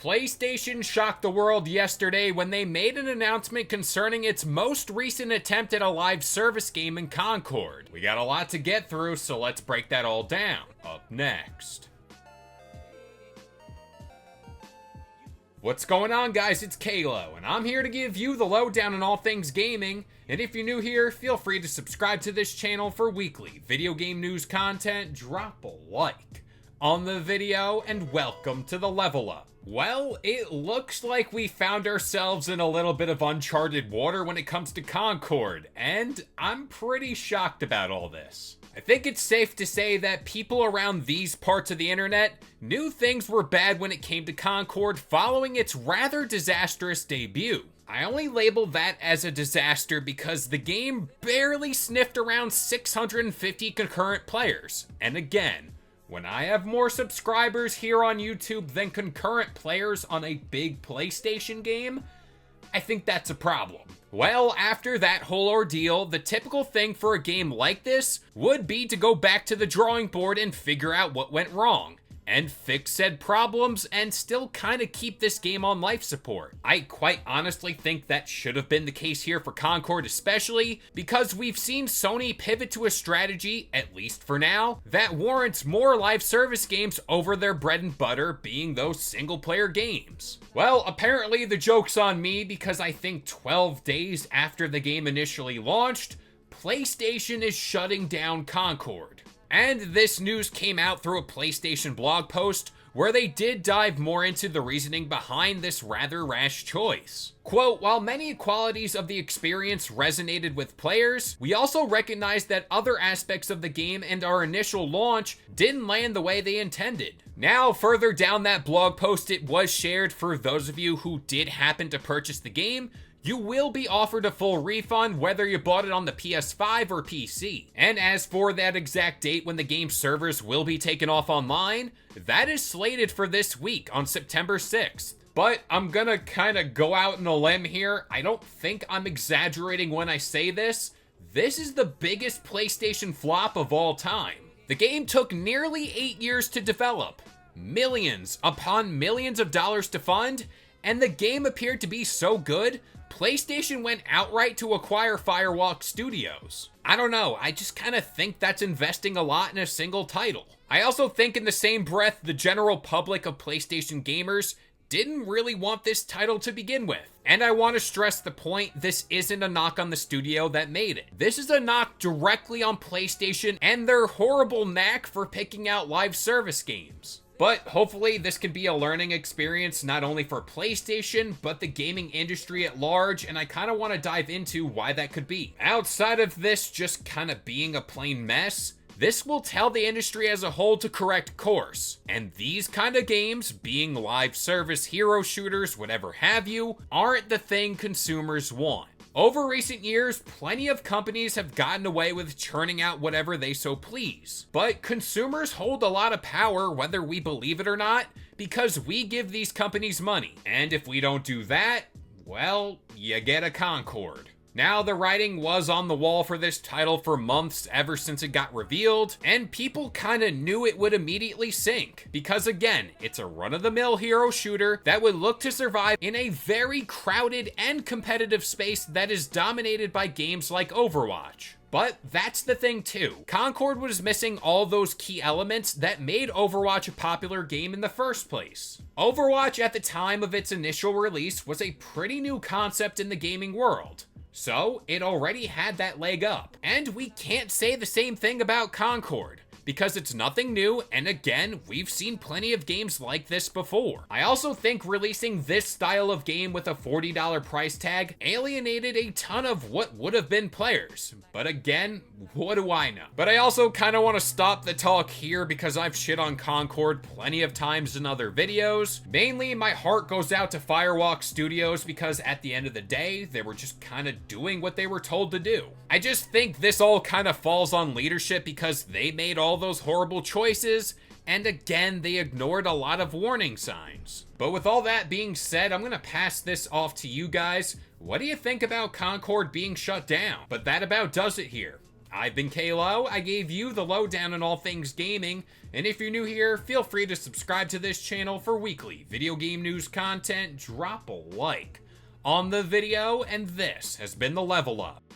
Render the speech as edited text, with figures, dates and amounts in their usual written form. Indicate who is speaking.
Speaker 1: PlayStation shocked the world yesterday when they made an announcement concerning its most recent attempt at a live service game in Concord. We got a lot to get through, so let's break that all down. Up next. What's going on, guys? It's Kalo, and I'm here to give you the lowdown on all things gaming. And if you're new here, feel free to subscribe to this channel for weekly video game news content. Drop a like on the video, and welcome to the Level Up. Well, it looks like we found ourselves in a little bit of uncharted water when it comes to Concord, and I'm pretty shocked about all this. I think it's safe to say that people around these parts of the internet knew things were bad when it came to Concord following its rather disastrous debut. I only label that as a disaster because the game barely sniffed around 650 concurrent players. And again, when I have more subscribers here on YouTube than concurrent players on a big PlayStation game, I think that's a problem. Well, after that whole ordeal, the typical thing for a game like this would be to go back to the drawing board and figure out what went wrong, and fix said problems and still kind of keep this game on life support. I quite honestly think that should have been the case here for Concord, especially because we've seen Sony pivot to a strategy, at least for now, that warrants more live service games over their bread and butter being those single player games. Well, apparently the joke's on me because I think 12 days after the game initially launched, PlayStation is shutting down Concord. And this news came out through a PlayStation blog post where they did dive more into the reasoning behind this rather rash choice. Quote, "While many qualities of the experience resonated with players, we also recognized that other aspects of the game and our initial launch didn't land the way they intended." Now, further down that blog post, it was shared for those of you who did happen to purchase the game. You will be offered a full refund whether you bought it on the PS5 or PC. And as for that exact date when the game's servers will be taken off online, that is slated for this week on September 6th. But I'm gonna kinda go out on a limb here. I don't think I'm exaggerating when I say this. This is the biggest PlayStation flop of all time. The game took nearly 8 years to develop, millions upon millions of dollars to fund, and the game appeared to be so good, PlayStation went outright to acquire Firewalk Studios. I don't know, I just kind of think that's investing a lot in a single title. I also think in the same breath, the general public of PlayStation gamers didn't really want this title to begin with. And I want to stress the point, this isn't a knock on the studio that made it. This is a knock directly on PlayStation and their horrible knack for picking out live service games. But hopefully this can be a learning experience not only for PlayStation, but the gaming industry at large, and I kind of want to dive into why that could be. Outside of this just kind of being a plain mess, this will tell the industry as a whole to correct course. And these kind of games, being live service hero shooters, whatever have you, aren't the thing consumers want. Over recent years, plenty of companies have gotten away with churning out whatever they so please. But consumers hold a lot of power whether we believe it or not, because we give these companies money. And if we don't do that, well, you get a Concord. Now, the writing was on the wall for this title for months ever since it got revealed, and people kinda knew it would immediately sink. Because again, it's a run-of-the-mill hero shooter that would look to survive in a very crowded and competitive space that is dominated by games like Overwatch. But that's the thing too. Concord was missing all those key elements that made Overwatch a popular game in the first place. Overwatch at the time of its initial release was a pretty new concept in the gaming world. So, it already had that leg up. And we can't say the same thing about Concord, because it's nothing new, and again, we've seen plenty of games like this before. I also think releasing this style of game with a $40 price tag alienated a ton of what would have been players. But again, what do I know? But I also kind of want to stop the talk here because I've shit on Concord plenty of times in other videos. Mainly, my heart goes out to Firewalk Studios because at the end of the day, they were just kind of doing what they were told to do. I just think this all kind of falls on leadership because they made all those horrible choices, and again, they ignored a lot of warning signs. But with all that being said, I'm gonna pass this off to you guys. What do you think about Concord being shut down? But that about does it here. I've been Kalo, I gave you the lowdown on all things gaming, and if you're new here, feel free to subscribe to this channel for weekly video game news content. Drop a like on the video, and this has been the Level Up.